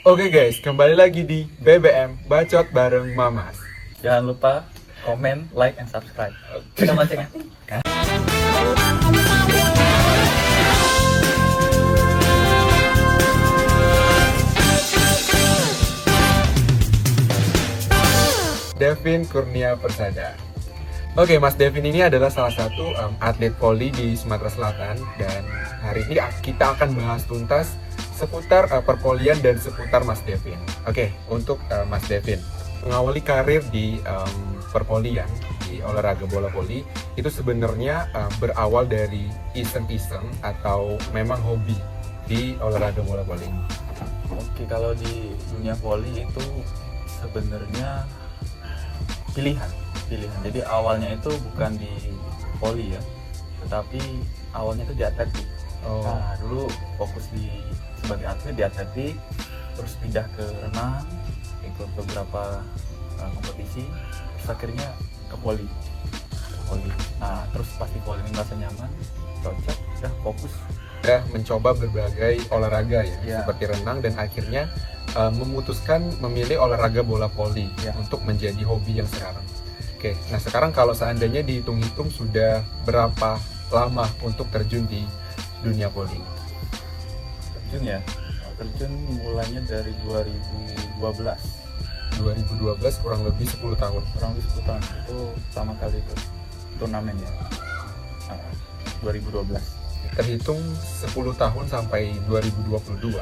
Oke guys, kembali lagi di BBM Bacot bareng Mamas. Jangan lupa komen, like, and subscribe. Kita mancing ya. Devin Kurnia Persada. Oke, Mas Devin ini adalah salah satu atlet voli di Sumatera Selatan, dan hari ini kita akan bahas tuntas seputar perpolian dan seputar Mas Devin. Oke, untuk Mas Devin mengawali karir di perpolian di olahraga bola voli itu sebenarnya berawal dari iseng-iseng atau memang hobi di olahraga bola voli. Oke, kalau di dunia voli itu sebenarnya pilihan. Jadi awalnya itu bukan di voli ya, tetapi awalnya itu di atletik. Nah, dulu fokus sebagai atlet di atletik, terus pindah ke renang, ikut beberapa kompetisi, terus akhirnya ke voli. Nah, terus pasti voli ini merasa nyaman, cocok, udah fokus. Udah mencoba berbagai olahraga ya, seperti renang, dan akhirnya memutuskan memilih olahraga bola voli untuk menjadi hobi yang sekarang. Oke, nah sekarang kalau seandainya dihitung-hitung sudah berapa lama untuk terjun di dunia voli? Terjun mulainya dari 2012 kurang lebih 10 tahun. Itu pertama kali ikut turnamen ya. 2012. Terhitung 10 tahun sampai 2022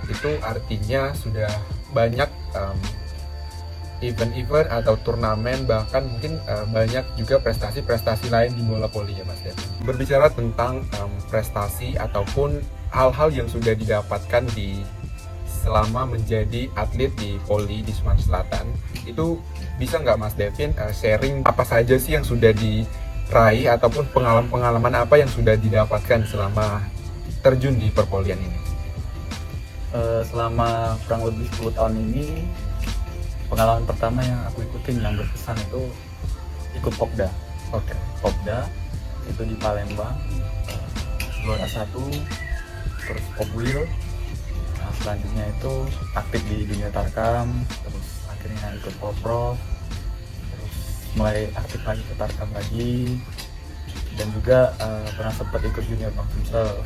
itu artinya sudah banyak event-event atau turnamen, bahkan mungkin banyak juga prestasi-prestasi lain di bola voli ya Mas Devin. Berbicara tentang prestasi ataupun hal-hal yang sudah didapatkan selama menjadi atlet di voli di Sumatera Selatan, itu bisa nggak Mas Devin sharing apa saja sih yang sudah diraih ataupun pengalaman-pengalaman apa yang sudah didapatkan selama terjun di perpolian ini? Selama kurang lebih 10 tahun ini, pengalaman pertama yang aku ikutin yang berkesan itu ikut Popda. Popda itu di Palembang, juara 1, terus Popwil. Nah, selanjutnya itu aktif di dunia Tarkam, terus akhirnya ikut Popro, terus mulai aktif lagi ke Tarkam lagi, dan juga pernah sempat ikut Junior Bang Sumsel.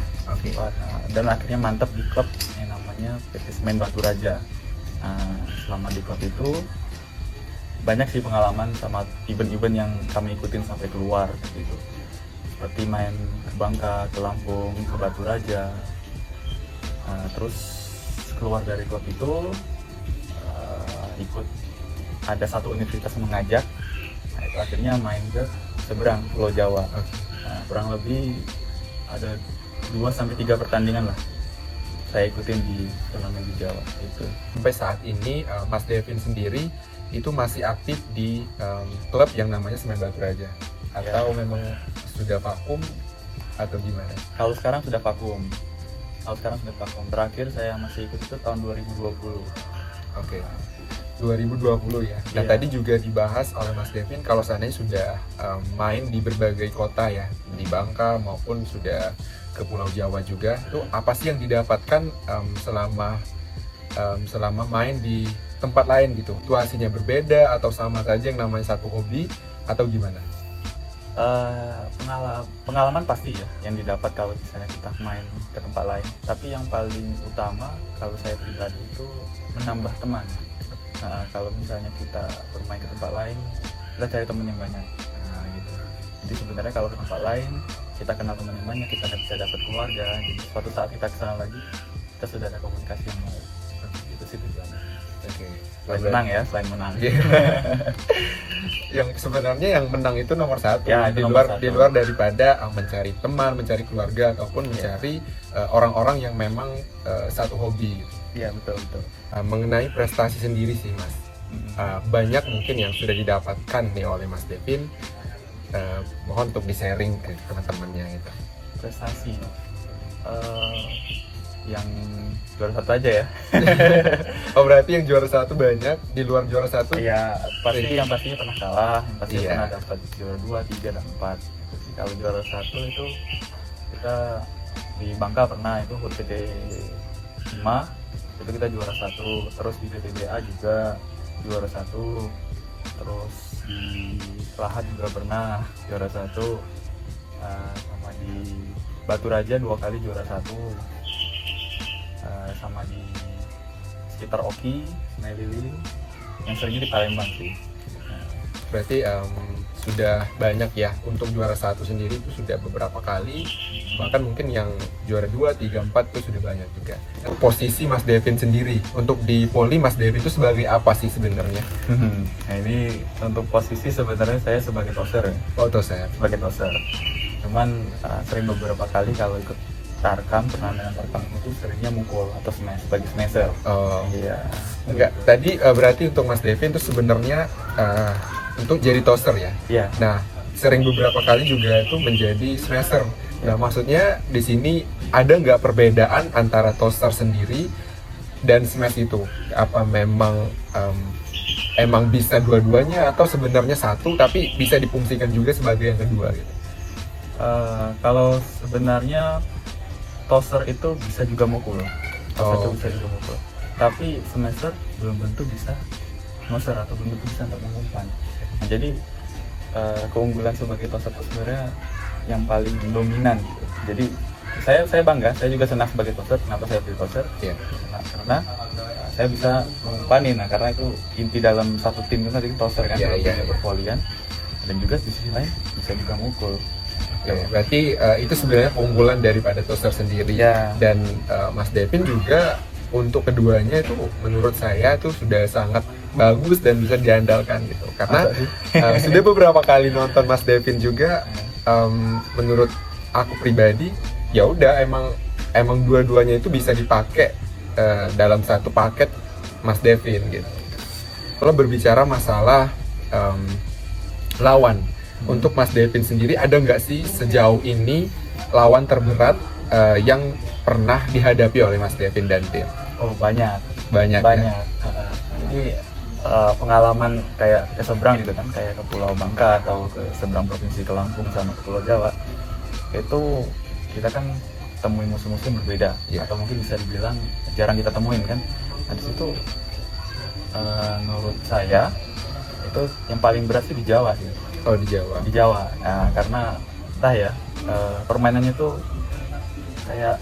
Dan akhirnya mantap di klub yang namanya PT Semen Batu Raja. Nah, selama di klub itu banyak sih pengalaman sama event-event yang kami ikutin sampai keluar gitu. Seperti main ke Bangka, ke Lampung, ke Batu Raja. Nah, terus keluar dari klub itu ikut ada satu universitas mengajak. Nah, itu akhirnya main ke seberang Pulau Jawa. Nah, kurang lebih ada 2-3 pertandingan lah saya ikutin di turnamen di Jawa itu. Sampai saat ini Mas Devin sendiri itu masih aktif di klub yang namanya Semen Batu Raja, atau memang sudah vakum atau gimana? Kalau sekarang sudah vakum. Terakhir saya masih ikut itu tahun 2020. Oke. 2020 ya. Dan tadi juga dibahas oleh Mas Devin kalau seandainya sudah main di berbagai kota ya, di Bangka maupun sudah ke Pulau Jawa juga. Itu apa sih yang didapatkan selama main di tempat lain gitu? Situasinya berbeda atau sama saja yang namanya satu hobi atau gimana? Pengalaman pasti ya yang didapat kalau misalnya kita main ke tempat lain. Tapi yang paling utama kalau saya pribadi itu menambah teman. Nah, kalau misalnya kita bermain ke tempat lain, kita cari teman yang banyak. Nah, gitu. Jadi sebenarnya kalau ke tempat lain, kita kenal teman yang banyak, kita bisa dapat keluarga. Jadi suatu saat kita kesana lagi, kita sudah ada komunikasi yang baik. Itu sih tujuannya. Selain menang. Yang sebenarnya yang menang itu nomor satu. Ya, di luar daripada mencari teman, mencari keluarga, ataupun mencari orang-orang yang memang satu hobi. Iya, betul. Mengenai prestasi sendiri sih Mas, banyak mungkin yang sudah didapatkan nih oleh Mas Devin. Mohon untuk di-sharing ke teman-temannya gitu. Prestasi yang juara 1 aja ya. Oh, berarti yang juara 1 banyak, di luar juara 1? Iya, pasti yang pastinya pernah kalah, yang pasti pernah dapat juara 2, 3, dan 4. Kalau juara 1 itu kita di Bangka pernah itu HUT PT 5, itu kita juara 1. Terus di PTBA juga juara 1. Terus di Lahat juga pernah juara 1. Sama di Batu Raja 2 kali juara 1. Sama di sekitar Oki, Sungai Lilin, yang seringnya di Palembang sih. Berarti sudah banyak ya, untuk juara 1 sendiri itu sudah beberapa kali, bahkan mungkin yang juara 2, 3, 4 itu sudah banyak juga. Posisi Mas Devin sendiri untuk di Poli, Mas Devin itu sebagai apa sih sebenarnya? Nah ini untuk posisi sebenarnya saya sebagai toser ya. Oh, toser. Sebagai toser. Cuman sering beberapa kali kalau ikut tarkam, turnamen tarkam itu seringnya mukul atau smash, sebagai smasher. Oh iya. Enggak, tadi berarti untuk Mas Devin itu sebenarnya untuk jadi toser ya? Iya. Nah, sering beberapa kali juga itu menjadi smasher. Nah, maksudnya di sini ada nggak perbedaan antara toser sendiri dan smash itu? Apa memang emang bisa dua-duanya atau sebenarnya satu tapi bisa difungsikan juga sebagai yang kedua gitu? Kalau sebenarnya toser itu bisa juga mukul, toser itu bisa juga mukul. Tapi smasher belum tentu bisa noser atau belum tentu bisa untuk mengumpan. Nah, jadi keunggulan sebagai toser itu sebenarnya yang paling dominan gitu. Jadi saya bangga, saya juga senang sebagai toser. Kenapa saya pilih toser? Yeah. Nah, karena saya bisa mengumpanin. Nah, karena itu inti dalam satu tim itu tadi toser kan, berpolian. Dan juga di sisi lain bisa juga mukul. Oke, berarti itu sebenarnya keunggulan daripada toser sendiri. Ya. Dan Mas Devin juga untuk keduanya itu menurut saya itu sudah sangat bagus dan bisa diandalkan gitu. Karena sudah beberapa kali nonton Mas Devin juga, menurut aku pribadi ya udah emang dua-duanya itu bisa dipakai dalam satu paket Mas Devin gitu. Kalau berbicara masalah lawan, untuk Mas Devin sendiri ada nggak sih sejauh ini lawan terberat yang pernah dihadapi oleh Mas Devin dan tim? Oh banyak. Ya? Jadi pengalaman kayak ke seberang gitu kan, kayak ke Pulau Bangka atau ke seberang provinsi ke Lampung sama ke Pulau Jawa, itu kita kan temuin musuh-musuh yang berbeda, atau mungkin bisa dibilang jarang kita temuin kan. Nah di situ menurut saya itu yang paling berat sih di Jawa sih. Oh di Jawa. Di Jawa. Nah karena entah ya permainannya tuh kayak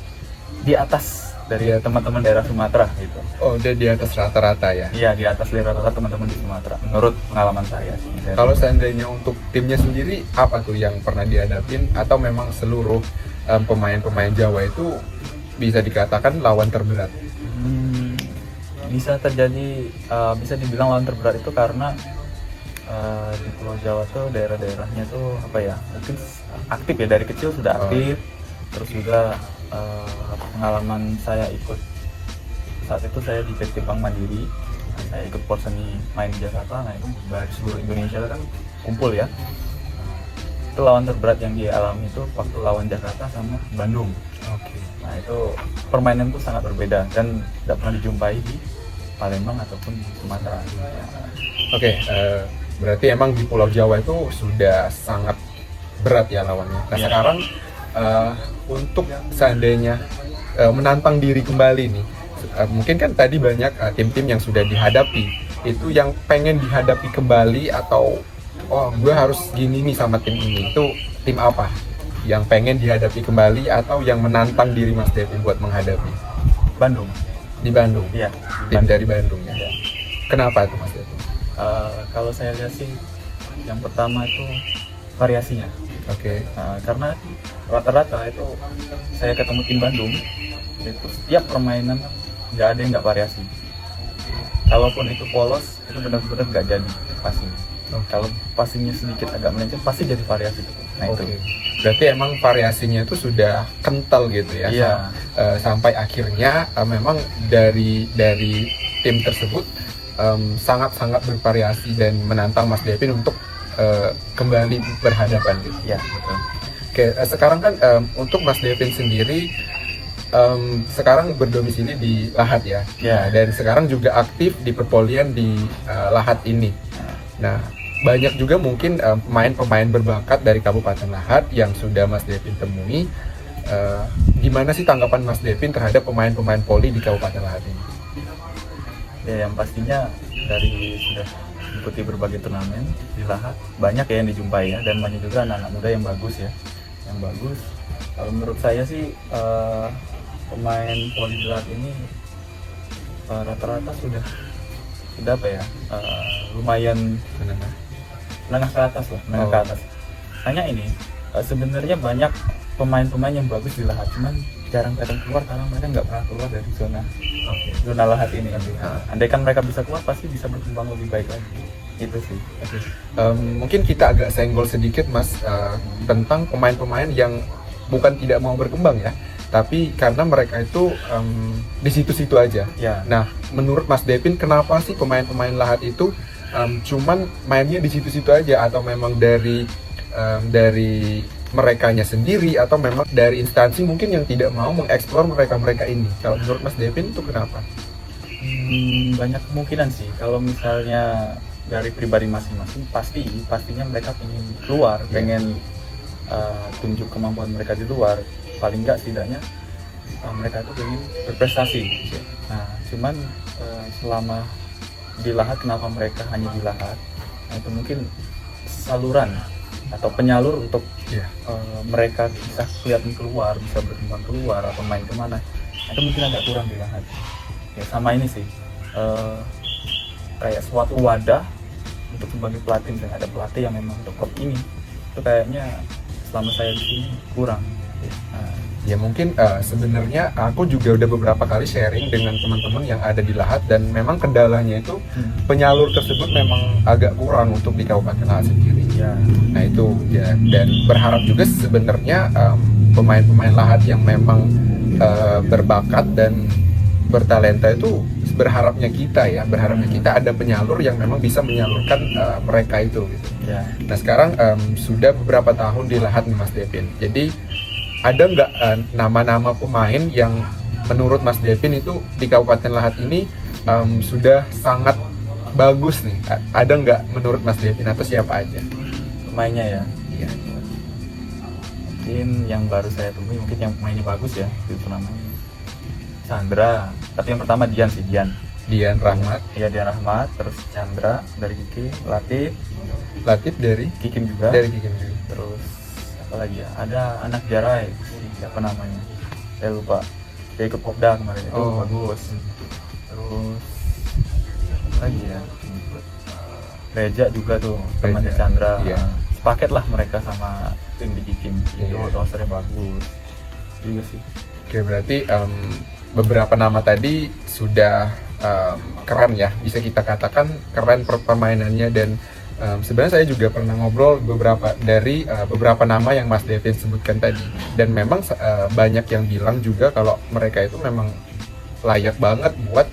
di atas dari teman-teman daerah Sumatera gitu. Oh udah di atas rata-rata ya? Iya di atas dari rata-rata teman-teman di Sumatera menurut pengalaman saya. Kalau seandainya untuk timnya sendiri apa tuh yang pernah dihadapin, atau memang seluruh pemain-pemain Jawa itu bisa dikatakan lawan terberat? Bisa terjadi, bisa dibilang lawan terberat itu karena di Pulau Jawa tuh daerah-daerahnya tuh apa ya, mungkin aktif ya, dari kecil sudah aktif. Terus juga pengalaman saya ikut saat itu saya di PT Bank Mandiri, saya ikut Porseni main di Jakarta. Nah itu dari seluruh Indonesia kan kumpul ya. Itu lawan terberat yang dialami itu waktu lawan Jakarta sama Bandung. Nah itu permainan tuh sangat berbeda dan tidak pernah dijumpai di Palembang ataupun di Sumatera. Berarti emang di Pulau Jawa itu sudah sangat berat ya lawannya. Nah sekarang untuk seandainya menantang diri kembali nih, mungkin kan tadi banyak tim-tim yang sudah dihadapi, itu yang pengen dihadapi kembali atau gue harus gini nih sama tim ini, itu tim apa yang pengen dihadapi kembali atau yang menantang diri Mas Devin buat menghadapi? Bandung. Di Bandung? Iya. Tim dari Bandung ya? Kenapa itu Mas Devin? Kalau saya lihat sih yang pertama itu variasinya. Karena rata-rata itu saya ketemu tim Bandung itu setiap permainan nggak ada yang nggak variasi. Kalaupun itu polos itu benar-benar nggak jadi passing. Kalau passingnya sedikit agak melenceng pasti jadi variasi. Nah itu. Berarti emang variasinya itu sudah kental gitu ya? Iya. Sampai akhirnya memang dari tim tersebut sangat-sangat bervariasi dan menantang Mas Devin untuk kembali berhadapan gitu. Iya, betul. Sekarang kan untuk Mas Devin sendiri sekarang berdomisili di Lahat ya. Yeah. Dan sekarang juga aktif di perpolian di Lahat ini. Nah, banyak juga mungkin pemain-pemain berbakat dari Kabupaten Lahat yang sudah Mas Devin temui. Gimana sih tanggapan Mas Devin terhadap pemain-pemain poli di Kabupaten Lahat ini? Ya, yang pastinya dari sudah ikuti berbagai turnamen di Lahat, banyak ya yang dijumpai ya, dan banyak juga anak-anak muda yang bagus ya, yang bagus. Kalau menurut saya sih pemain voli di Lahat ini rata-rata sudah apa ya, lumayan menengah ke atas lah, menengah ke atas. Hanya ini sebenarnya banyak pemain-pemain yang bagus di Lahat, cuman jarang kadang keluar karena mereka nggak pernah keluar dari zona Lahat ini. Andai kan mereka bisa keluar, pasti bisa berkembang lebih baik lagi. Itu sih. Mungkin kita agak senggol sedikit Mas tentang pemain-pemain yang bukan tidak mau berkembang ya, tapi karena mereka itu di situ-situ aja. Ya. Nah, menurut Mas Devin, kenapa sih pemain-pemain Lahat itu cuman mainnya di situ-situ aja, atau memang dari merekanya sendiri, atau memang dari instansi mungkin yang tidak mau mengeksplor mereka ini? Kalau menurut Mas Devin itu kenapa? Banyak kemungkinan sih. Kalau misalnya dari pribadi masing-masing, pastinya mereka pengen keluar, pengen tunjuk kemampuan mereka di luar. Paling nggak setidaknya mereka itu ingin berprestasi. Nah, cuman selama di Lahat, kenapa mereka hanya di Lahat? Nah, itu mungkin saluran atau penyalur untuk mereka bisa kelihatan keluar, bisa berkembang keluar atau main kemana, itu mungkin agak kurang di Lahat. Ya, sama ini sih, kayak suatu wadah untuk sebagai pelatih, dan ada pelatih yang memang untuk klub ini, itu kayaknya selama saya di sini kurang. Ya mungkin sebenarnya aku juga udah beberapa kali sharing dengan teman-teman yang ada di Lahat, dan memang kendalanya itu penyalur tersebut memang agak kurang untuk di Kabupaten Lahat sendiri. Ya. Nah itu ya, dan berharap juga sebenarnya pemain-pemain Lahat yang memang berbakat dan bertalenta itu berharapnya kita ada penyalur yang memang bisa menyalurkan mereka itu gitu. Ya. Nah sekarang sudah beberapa tahun di Lahat nih Mas Devin, jadi ada nggak nama-nama pemain yang menurut Mas Devin itu di Kabupaten Lahat ini sudah sangat bagus nih? Ada nggak menurut Mas Devin, atau siapa aja Pemainnya ya? Iya. Mungkin yang baru saya temui, mungkin yang pemainnya bagus ya, itu namanya Chandra. Tapi yang pertama Dian Rahmat. Iya, Dian Rahmat. Terus Chandra dari Kiki, Latif dari Kikim juga. Terus apa lagi ya? Ada anak Jarai, siapa namanya? Saya lupa. Dia ikut Popda kemarin, itu bagus. Terus apa lagi ya? Reja juga tuh, temannya Chandra. Iya. Sepaket lah mereka sama tim di Kikim. Itu Iya. rosternya bagus juga sih. Oke, berarti beberapa nama tadi sudah keren ya, bisa kita katakan keren permainannya, dan sebenarnya saya juga pernah ngobrol dari beberapa nama yang Mas Devin sebutkan tadi, dan memang banyak yang bilang juga kalau mereka itu memang layak banget buat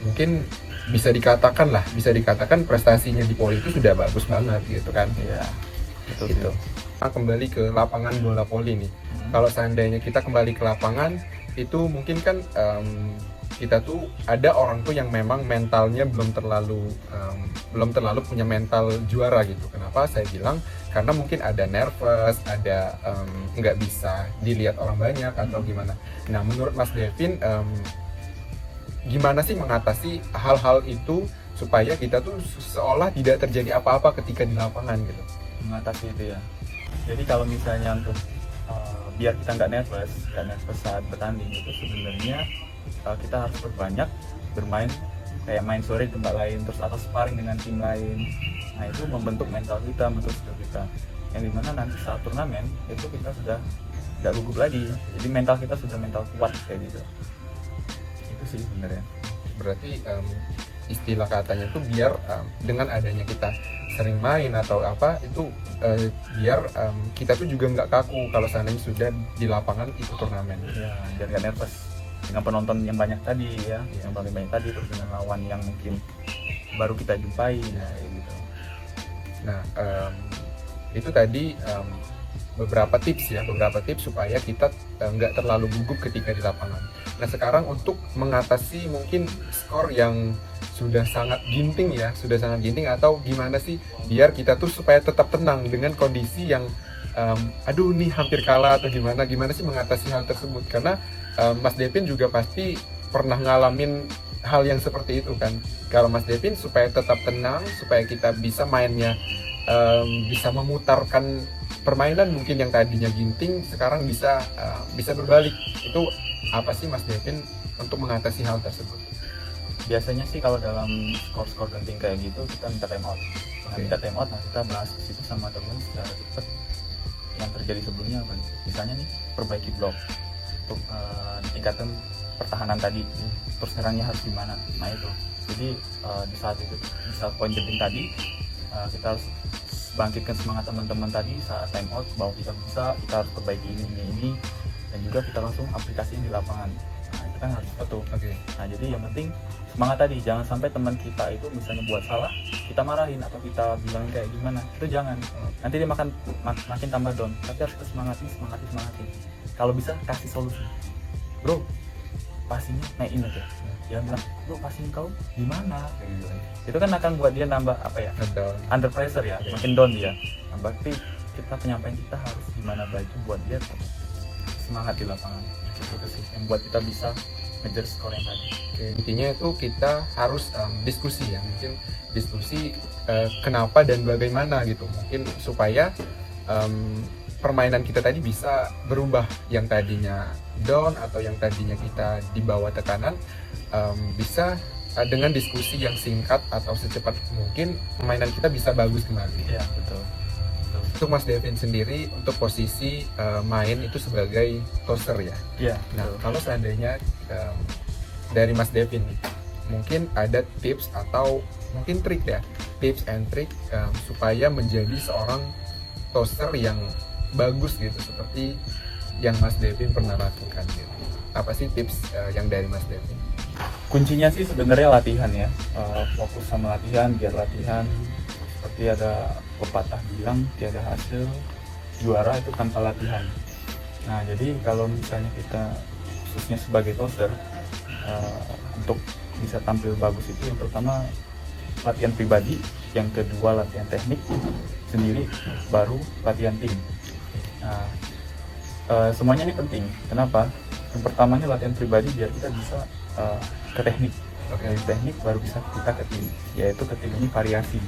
mungkin bisa dikatakan prestasinya di Poli itu sudah bagus banget gitu kan. Iya, gitu. Nah, kembali ke lapangan bola Poli nih. Kalau seandainya kita kembali ke lapangan, itu mungkin kan kita tuh ada orang tuh yang memang mentalnya belum terlalu punya mental juara gitu. Kenapa saya bilang? Karena mungkin ada nervous, ada nggak bisa dilihat orang banyak atau gimana. Nah, menurut Mas Devin, gimana sih mengatasi hal-hal itu supaya kita tuh seolah tidak terjadi apa-apa ketika di lapangan gitu? Mengatasi itu ya. Jadi kalau misalnya untuk biar kita nggak nervous saat bertanding, itu sebenarnya kita harus berbanyak bermain, kayak main sore di tempat lain, terus atau sparring dengan tim lain. Nah, itu membentuk mental kita, membentuk skill kita, yang dimana nanti saat turnamen itu kita sudah nggak gugup lagi, jadi mental kita sudah mental kuat kayak gitu. Itu sih sebenarnya. Berarti istilah katanya tuh biar dengan adanya kita sering main atau apa itu biar kita tuh juga nggak kaku kalau seandainya sudah di lapangan itu turnamen. Ya, biar nggak nervous dengan penonton yang banyak tadi ya, yang paling banyak tadi, terus dengan lawan yang mungkin baru kita jumpai ya, gitu. Nah, itu tadi beberapa tips supaya kita nggak terlalu gugup ketika di lapangan. Nah, sekarang untuk mengatasi mungkin skor yang sudah sangat ginting atau gimana sih biar kita tuh supaya tetap tenang dengan kondisi yang aduh nih hampir kalah atau gimana sih mengatasi hal tersebut, karena Mas Devin juga pasti pernah ngalamin hal yang seperti itu kan. Kalau Mas Devin supaya tetap tenang, supaya kita bisa mainnya bisa memutarkan permainan mungkin yang tadinya ginting sekarang bisa berbalik. Itu apa sih Mas Devin untuk mengatasi hal tersebut? Biasanya sih kalau dalam skor genting kayak gitu kita minta time out. Minta time out, nah kita bahas di situ sama teman secara cepat yang terjadi sebelumnya apa nih? Misalnya nih perbaiki blok untuk tingkatan pertahanan tadi, terus serangnya harus gimana. Nah itu. Jadi di saat poin genting tadi kita harus bangkitkan semangat teman-teman tadi saat time out bahwa kita bisa, kita harus perbaiki ini dan juga kita langsung aplikasiin di lapangan. Nah itu kan harus betul. Nah jadi yang penting semangat tadi, jangan sampai teman kita itu misalnya buat salah kita marahin atau kita bilang kayak gimana, itu jangan. Nanti dia makin tambah down. Tapi harus kita semangatin. Kalau bisa kasih solusi, bro passingnya naikin aja. Jangan bilang bro passing kau gimana, itu kan akan buat dia nambah apa ya, under pressure ya, makin down dia. Nah, berarti kita penyampaian kita harus gimana baju buat dia semangat di lapangan. Itu sih yang buat kita bisa ngejar skor yang tadi. Intinya itu kita harus diskusi ya, mungkin diskusi kenapa dan bagaimana gitu, mungkin supaya permainan kita tadi bisa berubah, yang tadinya down atau yang tadinya kita di bawah tekanan bisa dengan diskusi yang singkat atau secepat mungkin permainan kita bisa bagus kembali. Ya betul. Untuk Mas Devin sendiri untuk posisi main itu sebagai tosser ya. Iya. Nah kalau seandainya dari Mas Devin mungkin ada tips atau mungkin trik ya, tips and trick supaya menjadi seorang tosser yang bagus gitu seperti yang Mas Devin pernah lakukan gitu. Apa sih tips yang dari Mas Devin? Kuncinya sih sebenarnya latihan ya, fokus sama latihan, biar latihan seperti ada pepatah bilang tiada hasil juara itu tanpa latihan. Nah jadi kalau misalnya kita khususnya sebagai tosser untuk bisa tampil bagus itu yang pertama latihan pribadi, yang kedua latihan teknik sendiri, baru latihan tim. Nah, semuanya ini penting. Kenapa? Yang pertamanya latihan pribadi biar kita bisa ke teknik. Dari teknik baru bisa kita ke tim. Yaitu ke tim ini variasi,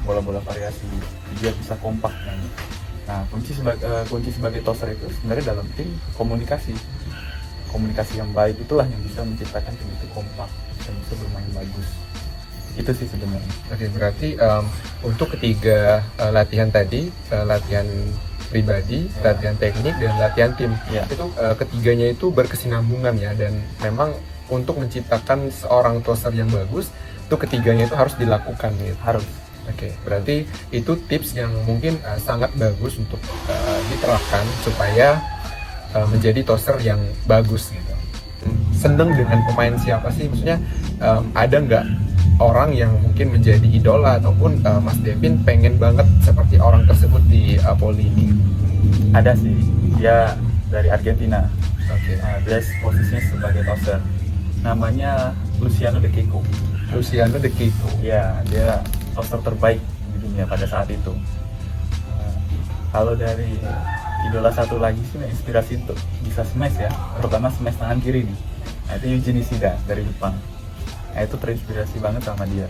bola-bola variasi, biar bisa kompak. Nah, kunci sebagai tosser itu sebenarnya dalam tim komunikasi. Komunikasi yang baik itulah yang bisa menciptakan tim itu kompak dan bisa bermain bagus. Itu sih sebenarnya. Oke, berarti untuk ketiga latihan tadi, latihan pribadi, latihan teknik, dan latihan tim, itu ketiganya itu berkesinambungan ya, dan memang untuk menciptakan seorang tosser yang bagus, itu ketiganya itu harus dilakukan gitu. Harus. Oke, berarti itu tips yang mungkin sangat bagus untuk diterapkan supaya menjadi tosser yang bagus gitu. Seneng dengan pemain siapa sih? Maksudnya ada nggak orang yang mungkin menjadi idola ataupun Mas Devin pengen banget seperti orang tersebut di Poli ini? Ada sih, dia dari Argentina. Dia posisinya sebagai tosser. Namanya Luciano de Kiko. Luciano de Kiko. Ya, dia tosser terbaik di dunia pada saat itu. Kalau dari idola satu lagi sih inspirasi untuk bisa smash ya, terutama smash tangan kiri nih. Nah, itu Yuji Nishida dari Jepang. Nah, itu terinspirasi banget sama dia.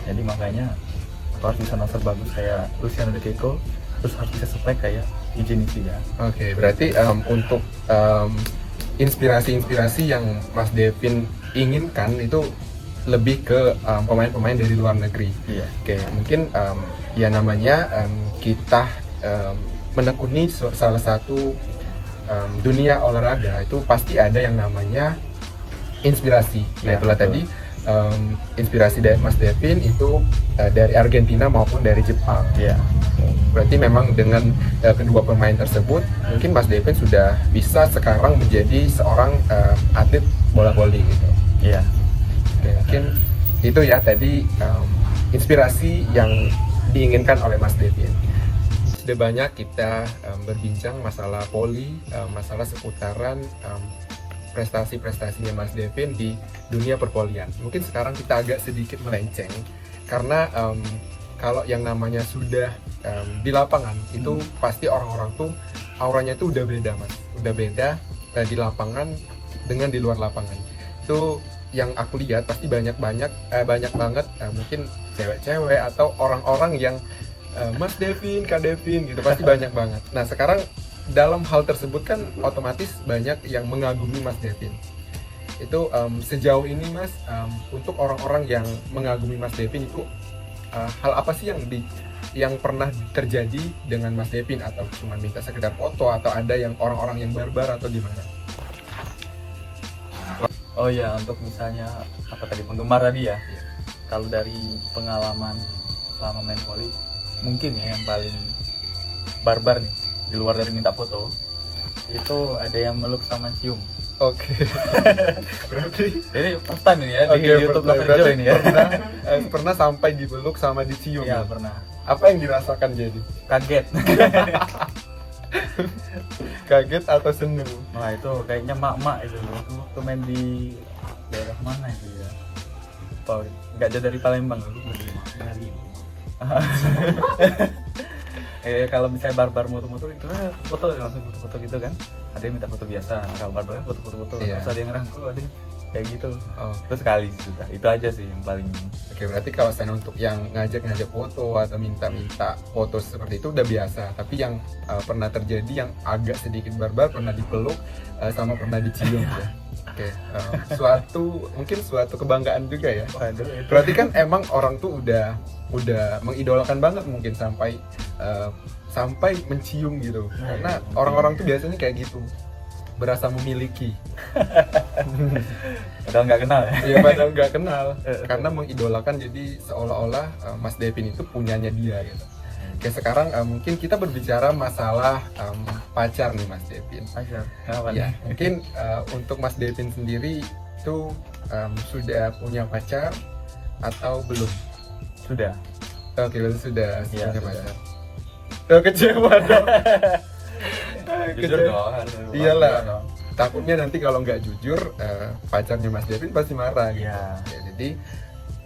Jadi makanya harus bisa tosser bagus kayak Luciano de Kiko, terus harus bisa spek kayak Yuji Nishida. Oke, berarti untuk inspirasi-inspirasi yang Mas Devin inginkan itu lebih ke pemain-pemain dari luar negeri. Iya. Oke, mungkin ya namanya kita menekuni salah satu dunia olahraga itu pasti ada yang namanya inspirasi. Nah, itulah tadi inspirasi dari Mas Devin itu dari Argentina maupun dari Jepang. Iya. Berarti memang dengan kedua pemain tersebut mungkin Mas Devin sudah bisa sekarang menjadi seorang atlet bola voli gitu. Iya. Oke, mungkin itu ya tadi inspirasi yang diinginkan oleh Mas Devin. Sudah banyak kita berbincang masalah voli, masalah seputaran prestasi-prestasinya Mas Devin di dunia perpolian. Mungkin sekarang kita agak sedikit melenceng karena kalau yang namanya sudah di lapangan itu pasti orang-orang tuh auranya tuh udah beda Mas, udah beda di lapangan dengan di luar lapangan. itu yang aku lihat pasti banyak banget mungkin cewek-cewek atau orang-orang yang Mas Devin, Kak Devin gitu, pasti banyak banget. Nah sekarang dalam hal tersebut kan otomatis banyak yang mengagumi Mas Devin. Itu sejauh ini Mas, untuk orang-orang yang mengagumi Mas Devin itu hal apa sih yang pernah terjadi dengan Mas Devin, atau cuma minta sekedar foto, atau ada yang orang-orang yang barbar atau gimana? Oh ya, untuk misalnya apa tadi, penggemar tadi ya. Kalau dari pengalaman selama main volley, mungkin ya yang paling barbar nih, di luar dari minta foto, itu ada yang meluk sama cium. Oke. Berarti ini first time ini ya di YouTube Loverjo ini ya. Pernah sampai dipeluk sama dicium? Ya pernah. Apa yang dirasakan jadi? Kaget. Kaget atau seneng? Wah itu kayaknya mak-mak itu waktu main di daerah mana itu ya? Oh, nggak jauh dari Palembang loh. Kalau misalnya barbar moto-moto itu foto langsung foto-foto gitu kan. Ada yang minta foto biasa, kalau barbarnya foto-foto. Terus ada yang ngerangkul, ada yang kayak gitu. Terus sekali sudah. Itu aja sih yang paling. Oke, berarti kalau saya untuk yang ngajak foto atau minta foto seperti itu udah biasa. Tapi yang pernah terjadi yang agak sedikit barbar, pernah dipeluk sama pernah dicium ya. Oke, mungkin suatu kebanggaan juga ya. Waduh, berarti kan emang orang tuh udah mengidolakan banget mungkin sampai mencium gitu. Karena orang-orang tuh biasanya kayak gitu, berasa memiliki. Padahal nggak kenal ya? Iya, padahal nggak kenal. Karena mengidolakan, jadi seolah-olah Mas Devin itu punyanya dia gitu. Oke, sekarang mungkin kita berbicara masalah pacar nih Mas Devin. Pacar? Ya, mungkin untuk Mas Devin sendiri itu sudah punya pacar atau belum? Sudah. Oke, sudah Ya, punya pacar. Kecewa dong. Jujur dong. Iyalah. Takutnya nanti kalau nggak jujur pacarnya Mas Devin pasti marah gitu. Ya. Ya, jadi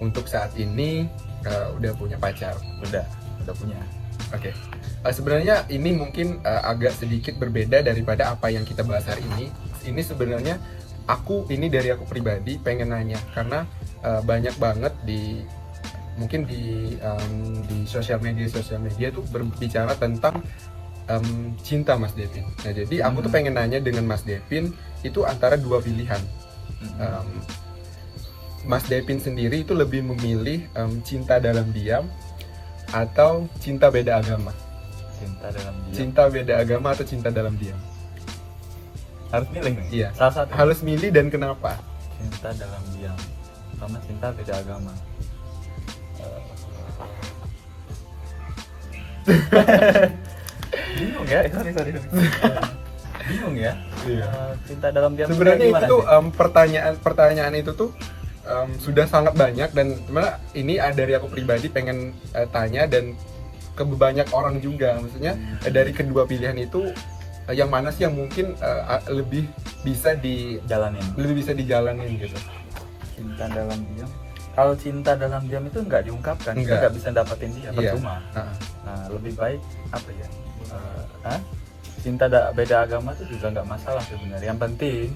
untuk saat ini udah punya pacar. Udah punya. Oke. Sebenarnya ini mungkin agak sedikit berbeda daripada apa yang kita bahas hari ini. Ini sebenarnya dari aku pribadi pengen nanya, karena banyak banget mungkin di sosial media tuh berbicara tentang cinta Mas Devin. Nah jadi aku tuh pengen nanya dengan Mas Devin itu antara dua pilihan. Mas Devin sendiri itu lebih memilih cinta dalam diam atau cinta beda agama? Cinta beda agama atau cinta dalam diam? Harus milih nih? Iya. Salah satu. Harus milih, dan kenapa? Cinta dalam diam sama cinta beda agama. Bingung ya? Sorry. Bingung ya? Iya. Cinta dalam diam. Sebenarnya itu tuh pertanyaan itu tuh sudah sangat banyak, dan sebenarnya ini dari aku pribadi pengen tanya dan ke banyak orang juga. Maksudnya dari kedua pilihan itu yang mana sih yang mungkin lebih bisa dijalanin gitu? Cinta dalam diam. Kalau cinta dalam diam itu nggak diungkapkan, kita nggak bisa dapetin dia, percuma. Nah, lebih baik apa ya? Cinta beda agama itu juga nggak masalah sebenarnya. Yang penting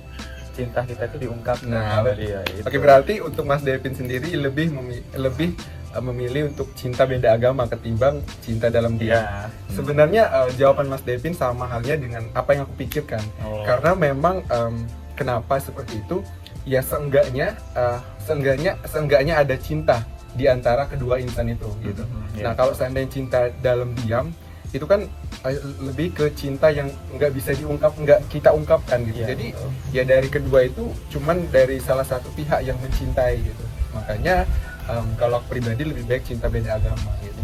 cinta kita itu diungkapkan sama dia. Oke, berarti untuk Mas Devin sendiri lebih memilih untuk cinta beda agama ketimbang cinta dalam diam. Sebenarnya jawaban Mas Devin sama halnya dengan apa yang aku pikirkan. Karena memang kenapa seperti itu? Ya seenggaknya ada cinta di antara kedua insan itu gitu. Nah kalau seandainya cinta dalam diam itu kan lebih ke cinta yang nggak bisa nggak kita ungkapkan gitu. Jadi ya dari kedua itu cuman dari salah satu pihak yang mencintai gitu. Makanya kalau aku pribadi lebih baik cinta beda agama gitu.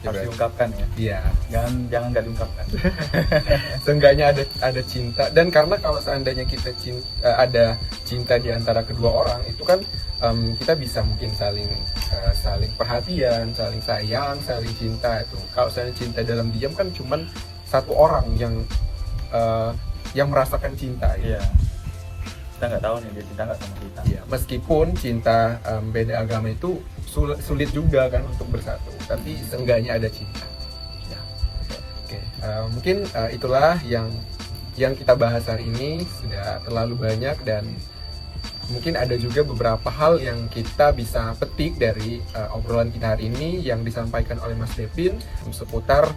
Harus diungkapkan ya. Iya. Jangan nggak diungkapkan. Seenggaknya ada cinta, dan karena kalau seandainya kita ada cinta di antara kedua orang itu kan kita bisa mungkin saling perhatian, saling sayang, saling cinta itu. Kalau seandainya cinta dalam diam kan cuman satu orang yang merasakan cinta. Gitu. Iya. Kita nggak tahu nih dia cinta nggak sama kita. Iya. Meskipun cinta beda agama itu sulit juga kan untuk bersatu, tapi seenggaknya ada cinta. Ya. Oke. Mungkin itulah yang kita bahas hari ini. Sudah terlalu banyak, dan mungkin ada juga beberapa hal yang kita bisa petik dari obrolan kita hari ini yang disampaikan oleh Mas Devin seputar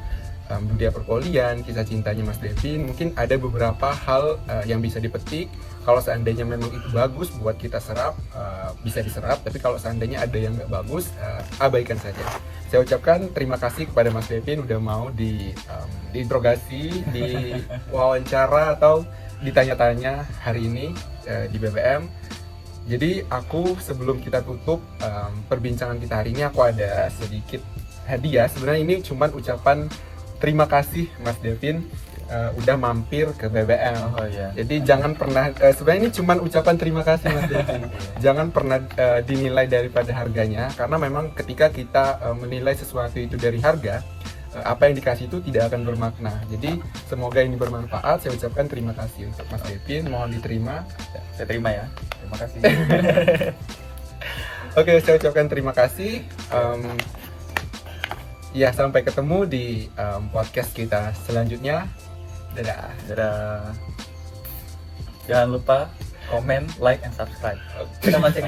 budaya perpolian, kisah cintanya Mas Devin. Mungkin ada beberapa hal yang bisa dipetik. Kalau seandainya memang itu bagus buat kita serap, bisa diserap. Tapi kalau seandainya ada yang nggak bagus, abaikan saja. Saya ucapkan terima kasih kepada Mas Devin udah mau diinterogasi, di wawancara atau ditanya-tanya hari ini di BBM. Jadi aku sebelum kita tutup perbincangan kita hari ini, aku ada sedikit hadiah. Sebenarnya ini cuman ucapan terima kasih Mas Devin udah mampir ke BBM. Oh iya. Jadi jangan pernah, sebenarnya ini cuman ucapan terima kasih Mas Devin. Jangan pernah dinilai daripada harganya, karena memang ketika kita menilai sesuatu itu dari harga, apa yang dikasih itu tidak akan bermakna. Jadi semoga ini bermanfaat. Saya ucapkan terima kasih untuk Mas Devin, mohon diterima. Saya terima ya. Terima kasih. Oke, saya ucapkan terima kasih. Ya, sampai ketemu di podcast kita selanjutnya. Dadah. Dadah. Jangan lupa komen, like, and subscribe. Kita mancing.